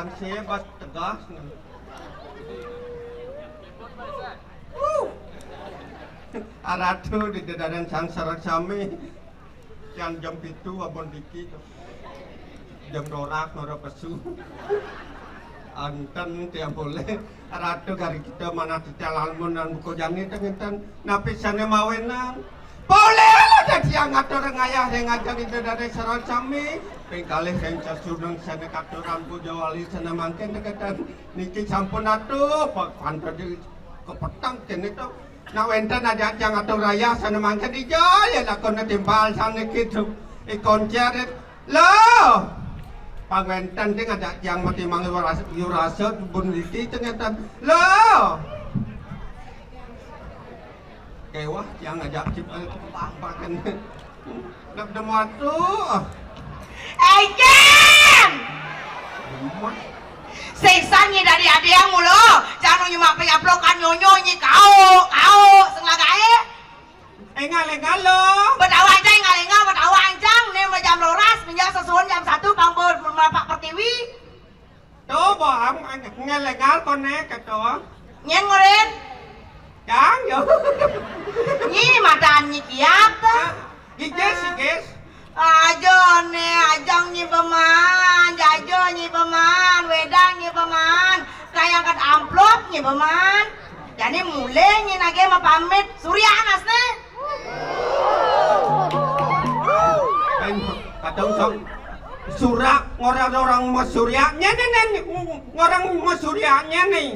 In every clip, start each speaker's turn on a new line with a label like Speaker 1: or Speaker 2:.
Speaker 1: bangsa hebat tegas. Aratu di dedadan sang sarak sami yang jam itu abon dikit jam dorak nora pesu anten tiap boleh aratu gari kita mana titalan dan buku jani dengan napi sana mawenan boleh lah jadi yang ngatur ngayah yang ngajak di dedadan sarak sami pengkalih yang casurang sana katuran pujawali sana mangken deketan niki sampun atuh pantas di kepetang kene itu. Nah, enten ada yang atau raya sana mangsa di jaya lah kau timbal sana gitu ikon jaret lo pangwenten ting ada yang mati mangi yurasa bun liti ternyata lo kewah yang ngajak cip pampakan nak demo tuh
Speaker 2: Ejeng Sesanya dari adek mulu, jangan nyimak pengaplokan nyonyo kau senglagae.
Speaker 1: Engal lo.
Speaker 2: Betawa aja engal, betawa anjang nih jam loras menjak sesuun jam 1 pambur merapak pertiwi.
Speaker 1: Tuh bohong engal konek ketua.
Speaker 2: Nyen ngoren.
Speaker 1: Yang yo.
Speaker 2: Nyi madan nyi kiat.
Speaker 1: Giges.
Speaker 2: Ajo nih ajang nyi beman, jajo nyi beman, wedang nyi beman, kayak kat amplop nyi beman. Jadi mulai nyi nage ma pamit surya anas nih.
Speaker 1: Kadang sok surak orang mau suryanya nih orang mau suryanya nih.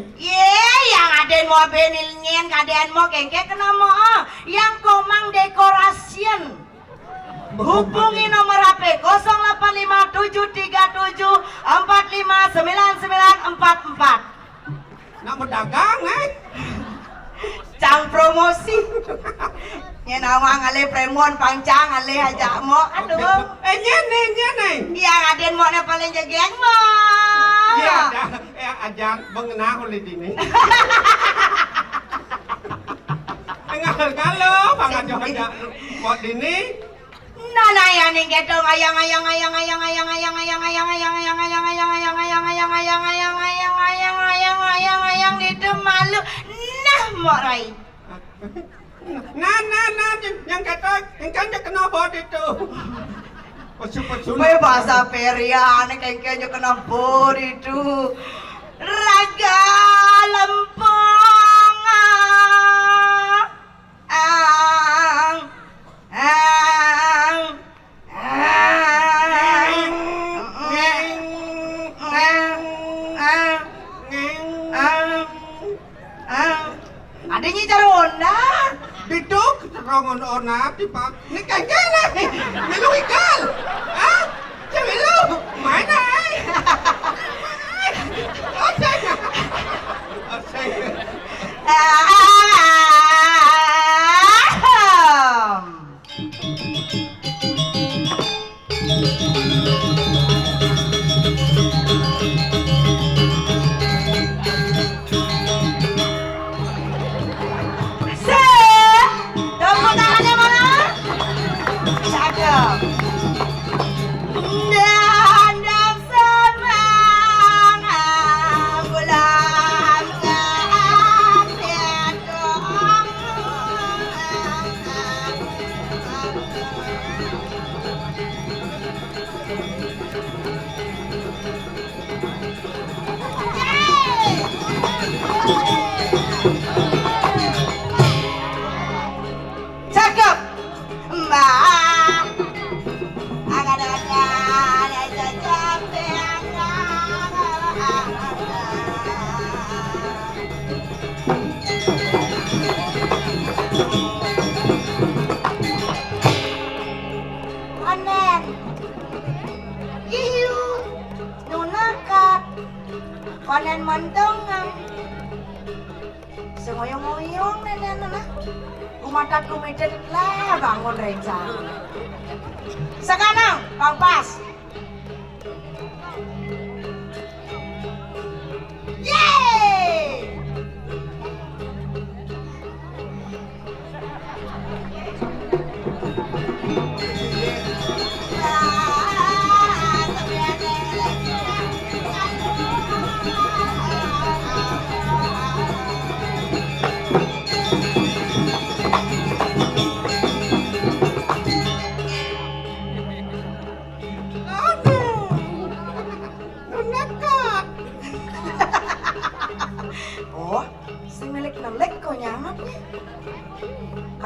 Speaker 2: Yang aden mau benil nyen, kaden mau kengke kena mau, yang komang dekorasian. Hubungi nomor HP 085737459944.
Speaker 1: Nak berdagang
Speaker 2: Cang promosi. Nya nama ngale premon pangcang ngale ajak mo. Aduh.
Speaker 1: Nya.
Speaker 2: Yang aden mo na paling jageng mo.
Speaker 1: Iya, ajar mengenal oleh dini. Kalau aja buat dini.
Speaker 2: Nana ya ning gedong ayang itu malu. Nah, morai.
Speaker 1: Nah, yang kata kena bot itu. Pasu.
Speaker 2: Bahasa Peria, ane kengkenya kena bor itu. Raga lempong. Adanya cara onda.
Speaker 1: Diduk rongon ona tipak. Ni kengkena. Melu ikal. Ah, cewek lu mana? Konen mentongan sengoyong-ngoyong nenek kumatat kumitit lah bangun rencana sekarang Kang Pas yeay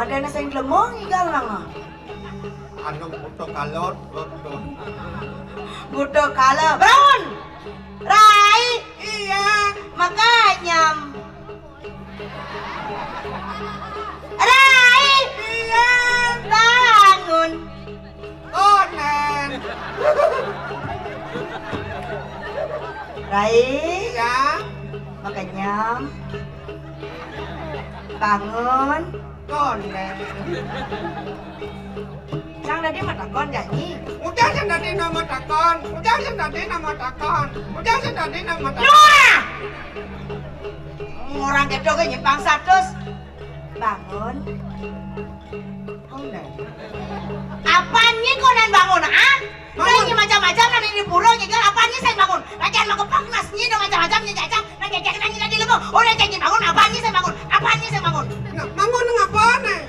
Speaker 2: Ada nasi yang lemong igal nang.
Speaker 1: Anu butuh kalot, butuh.
Speaker 2: Butuh kala. Brown. Rai.
Speaker 1: Iya.
Speaker 2: Makanya. Rai.
Speaker 1: Iya.
Speaker 2: Bangun.
Speaker 1: Konen.
Speaker 2: Rai.
Speaker 1: Iya.
Speaker 2: Makanya. Bangun.
Speaker 1: Konen.
Speaker 2: Sang tadi matakon janji.
Speaker 1: Udah tadi nama takon. Udah tadi nama takon. Udah tadi nama takon.
Speaker 2: Noah! Orang kedo ke nyimpang status. Bangun.
Speaker 1: Konen.
Speaker 2: Apanya konen bangun, ah?
Speaker 1: Bangun.
Speaker 2: Nanya macam-macam nanti di pura nyegal apanya saya bangun. Lagian mau kepangnas nyi do macam-macam nyi jajang. Nanya jajang nanya tadi lemu. Oh nanya janji bangun apanya saya bangun. Apanya saya bangun.
Speaker 1: Nah, bangun ngapa nih?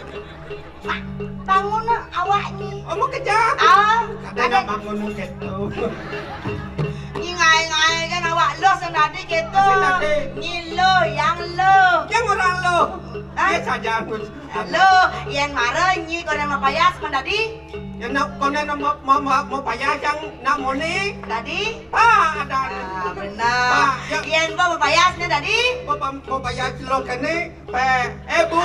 Speaker 2: Pak, bangun awaknya.
Speaker 1: Omong kejam.
Speaker 2: Ah,
Speaker 1: Ada bangun gitu.
Speaker 2: Nyi ngai-ngai kan awak lo senadi gitu.
Speaker 1: Senadi.
Speaker 2: Nyi lo yang lo.
Speaker 1: Yang orang lo.
Speaker 2: Ah.
Speaker 1: Dia saja aku.
Speaker 2: Lo yang marah nyi konen mau payas mendadi.
Speaker 1: Yang nak konen mau payah yang nak moni.
Speaker 2: Tadi?
Speaker 1: Ah, ada.
Speaker 2: Ah, benar.
Speaker 1: Pak, ya.
Speaker 2: Yang mau payasnya tadi?
Speaker 1: Mau payah celok ini. Bu.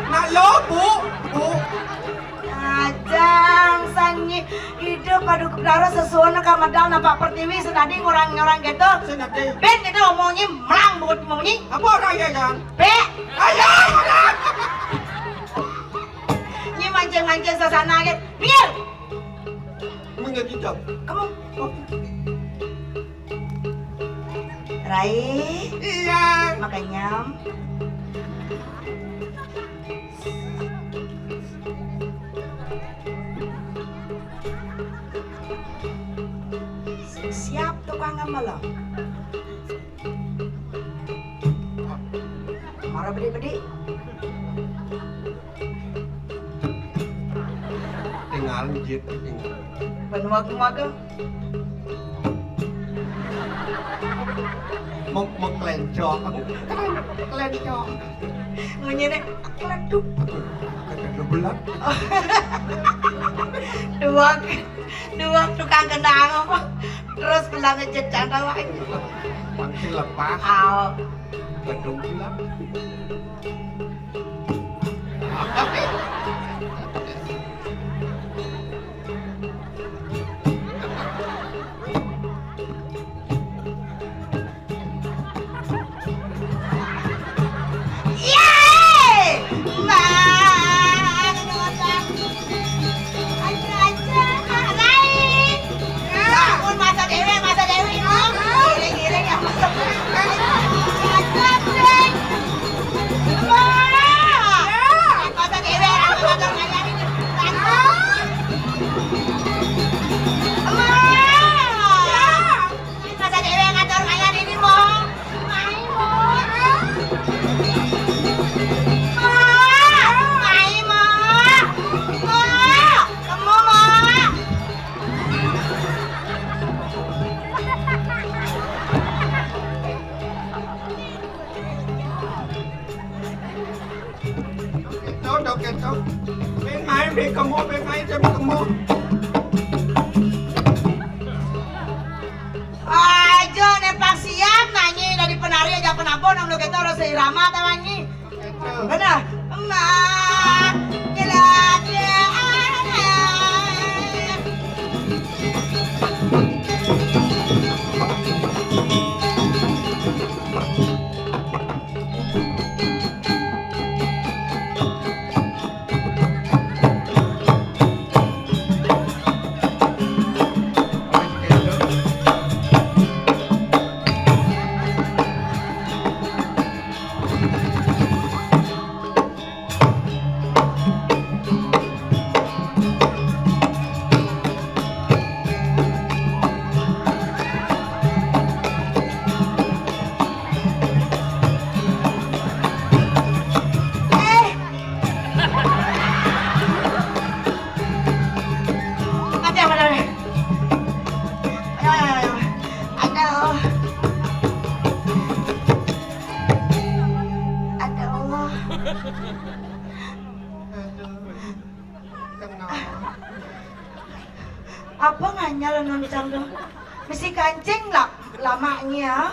Speaker 1: Nak lo bu.
Speaker 2: Ajang sanyi hidup padu kedara sesuatu kamadal nampak pertiwi senadi ngurang-ngurang gitu.
Speaker 1: Senadi.
Speaker 2: Ben kita omongnya melang buat ngomongnya.
Speaker 1: Apa orang ya yang?
Speaker 2: Be,
Speaker 1: Ayo.
Speaker 2: nyi mancing-mancing sasana gitu. Biar,
Speaker 1: Menjadi jam.
Speaker 2: kamu. Rai,
Speaker 1: Iya.
Speaker 2: makanya. Siap tukang gambalang. Marah bedi-bedi.
Speaker 1: Tinggal jit tinggal.
Speaker 2: Penuh-penuh
Speaker 1: Mau kelencok. Kelencok.
Speaker 2: Ngunyene leduk.
Speaker 1: Ada bulan.
Speaker 2: Dua tukang kendang apa? Terus kendang ngececang tawa ini.
Speaker 1: Pasti lepas.
Speaker 2: Aw.
Speaker 1: Gedung bulan.
Speaker 2: Yeay! Bang! Aja, lain. Bangun masa dewe. Giring-giring yang masuk. Aja, Breng. Wah! Masa dewe, aku motor ngajar ini. Bangun. Wah! Masa dewe ngatur ngajar ini, Mo. Main, Mo.
Speaker 1: Ketok. Bên máy cho kamu.
Speaker 2: Ajo nempak siap nanyi dari penari aja penabon om lo kita harus seirama tawanyi. Benar. Emak jelajah. Apa nganyal nonton dong? Mesti kancing lah lamanya.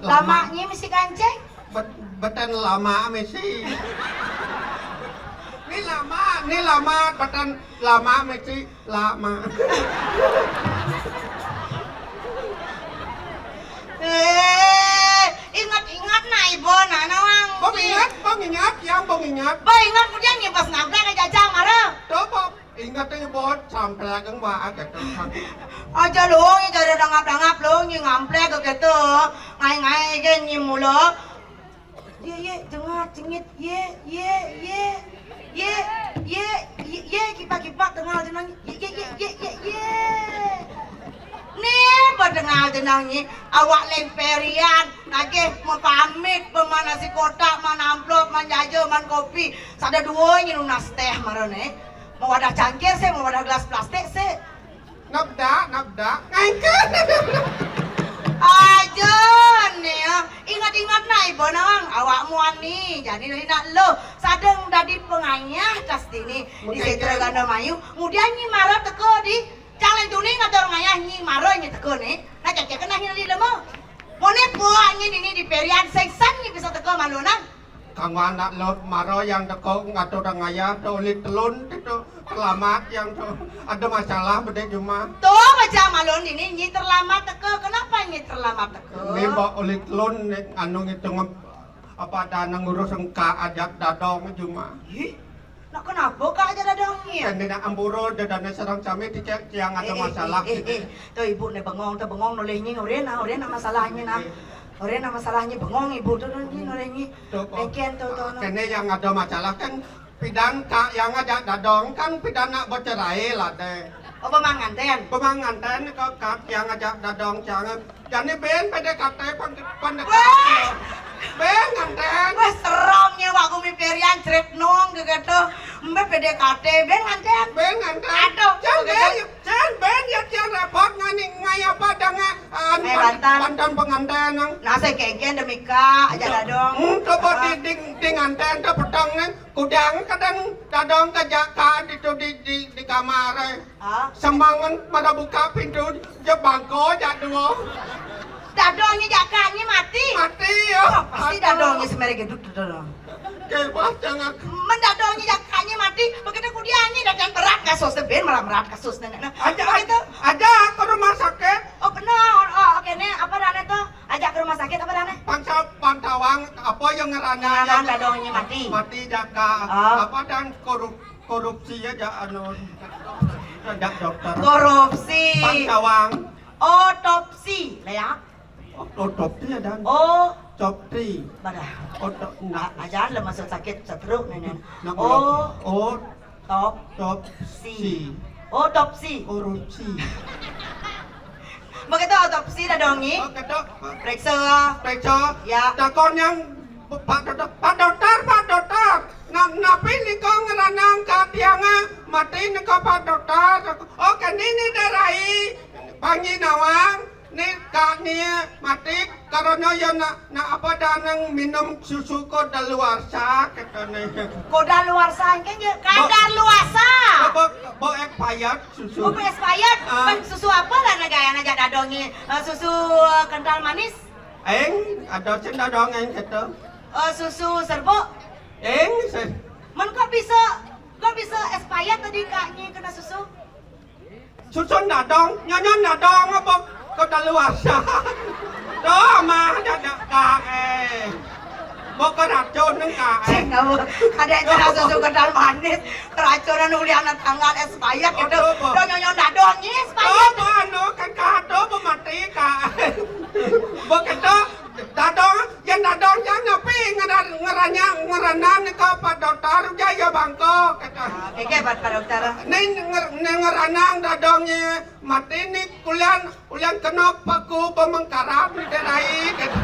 Speaker 2: Lamanya mesti kancing.
Speaker 1: Beten lama mesti. Ini lama, beten lama mesti lama.
Speaker 2: Ingat-ingat na ibu na nawang.
Speaker 1: Bong ingat, yang bong ingat.
Speaker 2: Ba ingat kemudian ni pas nabrak ke jajang marah.
Speaker 1: Coba ingat ini bos sampai kang wa agak terang.
Speaker 2: Aja lo, ni jadi dangap lo, ni ngamplek ke gitu. Ngai ke ni mula. Ye dengar cengit ye kipak dengar jenang ye. Nih berdengar jenangnya awak lemperian nagih mau pamit pemana si kotak mana amplop man jajo man kopi sada dua ini lunas teh marane mau wadah cangkir sih mau wadah gelas plastik sih
Speaker 1: Nabda ngangkat.
Speaker 2: aja nih ingat na ibu nawang awak muani jadi dari nak lo sadeng dadi penganyah tas ini di setra ganda mayu kemudian ni marah teko di Jangan tuning atau orang ayah ni marah ni teko ni. Nak cakap kena hina lemo. Mone po angin ini di perian seksan ni bisa teko malu nang.
Speaker 1: Kang anak lo maro yang teko ngatur orang ayah tolit telun itu terlambat yang ada masalah beda cuma.
Speaker 2: Tuh macam malun ini ni terlambat teko. Kenapa ni terlambat teko?
Speaker 1: Ni bawa olit telun anu itu apa ada ngurus engka ajak dadong cuma.
Speaker 2: Nak kenapa kak aja dadangnya?
Speaker 1: Kan dia amburo dan serang kami dicek yang ada masalah.
Speaker 2: Tuh ibu ni bengong nolehnya orena masalahnya nak. Orena masalahnya bengong ibu tu nolehnya. Leken tu.
Speaker 1: Kene yang ada masalah kan pidan kak yang ajak dadong kan pidana bercerai lah deh.
Speaker 2: Oh pemanganten.
Speaker 1: Pemanganten kak yang ajak dadong jangan. Jadi ben PDKT pendekatan. Ben nganten.
Speaker 2: Wah seramnya waktu mi perian trip nong gitu. Mbak PDKT ben nganten. Aduh.
Speaker 1: Jangan ben ya jangan repot ngai apa dengan bantan pengantin nang.
Speaker 2: Nasi kengken demi kak aja dadong.
Speaker 1: Coba di nganten ke petang kudang kadang dadong kajaka di kamar. Sembangan pada buka pintu jebangko jadul.
Speaker 2: Dadongnya jakanya mati.
Speaker 1: Mati ya.
Speaker 2: Pasti dadongnya semerek geduk dadong.
Speaker 1: Kebas jangan.
Speaker 2: Mendadongnya jakanya mati. Begitu kudiannya dan berat kasus ben malah berat kasus nenek.
Speaker 1: Aja ke rumah sakit.
Speaker 2: Oh benar. Oh oke nih apa rane tuh? Ajak ke rumah sakit apa rane?
Speaker 1: Pantawang apa yang ngerana yang
Speaker 2: dadongnya mati.
Speaker 1: Mati jaka. Apa dan korupsi aja anu. Ada dokter.
Speaker 2: Korupsi.
Speaker 1: Pantawang.
Speaker 2: Otopsi lah ya.
Speaker 1: Otopsi ada.
Speaker 2: Oh.
Speaker 1: Otopsi.
Speaker 2: Badah.
Speaker 1: Nak
Speaker 2: aja lah masuk sakit setruk nenek.
Speaker 1: Otopsi.
Speaker 2: Otopsi.
Speaker 1: Korupsi.
Speaker 2: Begitu otopsi dadongi. Periksa. Ya.
Speaker 1: Takon yang Pak dokter. Napi ni kau ngeranang katianga mati ni kau Pak dokter. Oh kan ini darai pangi nawang. Ni kak ni mati karena ya nak apa danang minum susu kau daluarsa kata ni.
Speaker 2: Kau daluarsa kan je kadar luasa.
Speaker 1: Bo expired susu.
Speaker 2: Oh expired. Susu apa lah negara aja dadongi susu kental manis.
Speaker 1: Ada cinta dong kata.
Speaker 2: Susu serbuk. Man kok bisa expired tadi kaknya kena susu?
Speaker 1: Susu dadong, nyanyi dadong apa? Kau daluarsa. Doh mah ada kak Boko racun neng kak.
Speaker 2: Ada yang susu kental manis, keracunan uli anak tanggal expired gitu. Doh nyanyi dadongnya expired.
Speaker 1: Doh anu kan kado mati kak. Begitu dadong yang dadong yang napi ngerana ni kau Pak dokter jaya bangko kata.
Speaker 2: Oke Pak dokter.
Speaker 1: Ni ngeranang dadongnya mati ni ulian kena paku pemengkarap ni derai kata.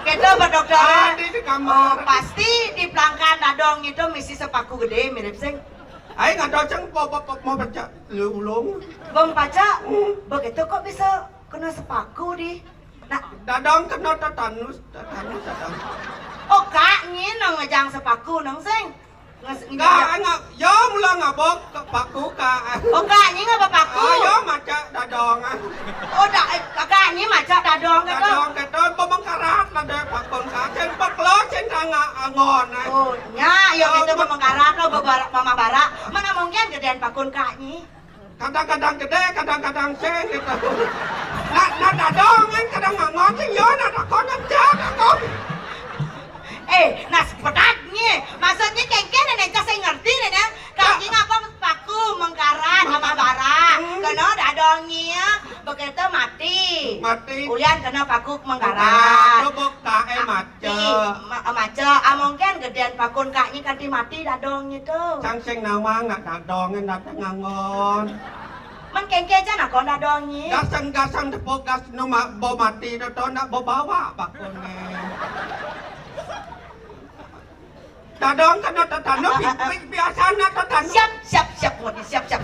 Speaker 2: Gitu Pak dokter.
Speaker 1: Di kamar.
Speaker 2: Pasti di pelangkan dadong itu misi sepaku gede mirip sing.
Speaker 1: Ay nggak ceng mau baca lulung.
Speaker 2: Bang baca. Begitu kok bisa kena sepaku di. Nah,
Speaker 1: dadong kena tetanus.
Speaker 2: Oh kaknya nang ngejang sepaku nang sing.
Speaker 1: Enggak, yo mula ngabok ke paku kak.
Speaker 2: Oh kaknya nggak paku.
Speaker 1: Yo dadong ah.
Speaker 2: Oh, kakaknya macam dadong ke tu?
Speaker 1: Dadong keton pemengkarat lah deh pakon ka. Jen paklo jen tanga angon ah.
Speaker 2: Oh, nya, yo itu memengkarat lo mama bara. Mana mungkin gedean pakun kaknya?
Speaker 1: Kadang-kadang gede, kadang-kadang sen gitu. Nah dadong kan kadang angon jen yo nah takon ngejak akon.
Speaker 2: Nah sepedatnya, maksudnya kengken nenek saya ngerti nenek. Kaknya ngapa paku mengkarat mama bara? Karena dadongnya begitu mati.
Speaker 1: Mati.
Speaker 2: Ulian kena paku mengkarat.
Speaker 1: Tubuk tae mace.
Speaker 2: Mace, mungkin gedean pakun kaknya kanti mati dadongnya tuh.
Speaker 1: Sang sing nama nggak dadongin datang ngangon.
Speaker 2: Man kengken aja nak kon dadongnya.
Speaker 1: Gasang tepuk gas numa bo mati do nak bo bawa pakunnya. Dadong kan tatano biasa na tatano.
Speaker 2: Siap, Modi, siap. Jam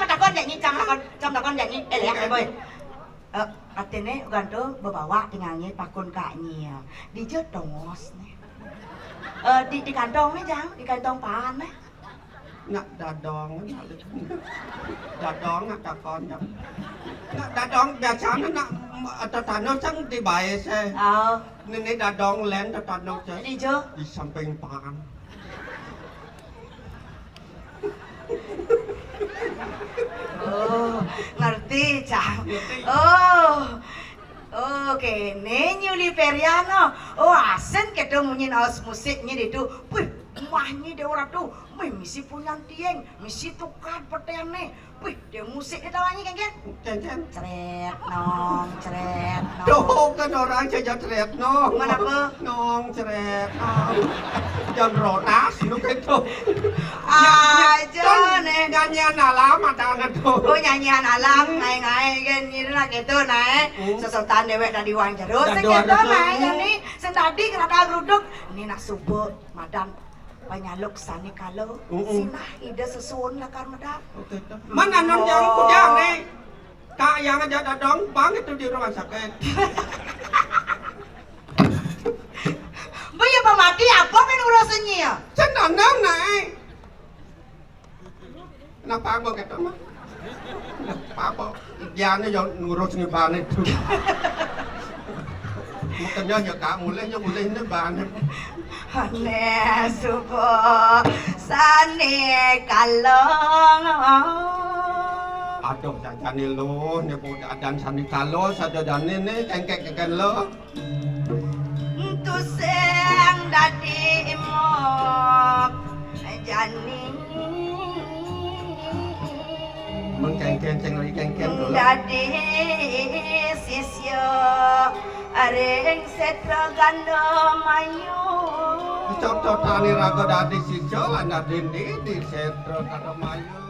Speaker 2: takon janji, jam takon janji. Lihat boy. Artinya gantung bawa tinggalnya pakun kaknya. Di jodongos nih. Di kantong nih jang, di kantong pan nih.
Speaker 1: Nak dadong, dadong nak takon jam. Nak dadong biasa nak tatano sang di bae se. Ini dadong len tatano se.
Speaker 2: Di jo.
Speaker 1: Di samping pan.
Speaker 2: Oh, ngerti cang. Oke, nyuli Periano. Oh, asen kita munyin aus musiknya itu. Wih, mahnya dia orang tuh. Wih, misi punya tieng, misi tukar petene. Wih, dia musik dia tawanya kan?
Speaker 1: Cen.
Speaker 2: Ceret nong.
Speaker 1: Tuh kan orang saja ceret nong.
Speaker 2: Mana apa?
Speaker 1: Nong ceret nong. Jam rotas lu itu.
Speaker 2: Aja nih.
Speaker 1: Nyanyian alam ada tuh.
Speaker 2: Oh nyanyian alam ngai kan gitu lah gitu naik. Sesultan dewek dari uang jeruk. Segitu naik jadi sendadi kerana geruduk. Ini nak subuh madam. Panyaluk sani kalau sinah ide sesuun lah karena dah.
Speaker 1: Mana non yang kujang nih? Kak yang aja dadong bang itu di rumah sakit.
Speaker 2: Bayar pemati apa kan urusannya ya?
Speaker 1: Senang naik. Kenapa aku kata mah? Apa? Jangan yang ngurus ngeban itu. Makanya ya kamu mulai ngeban.
Speaker 2: Hane subuh sani kalong.
Speaker 1: Aduh, jangan lo, ni pun adan sani kalau saja jani ni kengkek lo.
Speaker 2: Tu seng dadi mok jani.
Speaker 1: Mengkengkeng ceng lagi kengkeng dulu.
Speaker 2: Dadi sisyo areng setra gando mayu.
Speaker 1: Cocok tani raga dadi sisyo, anda dindi di setro kata mayu.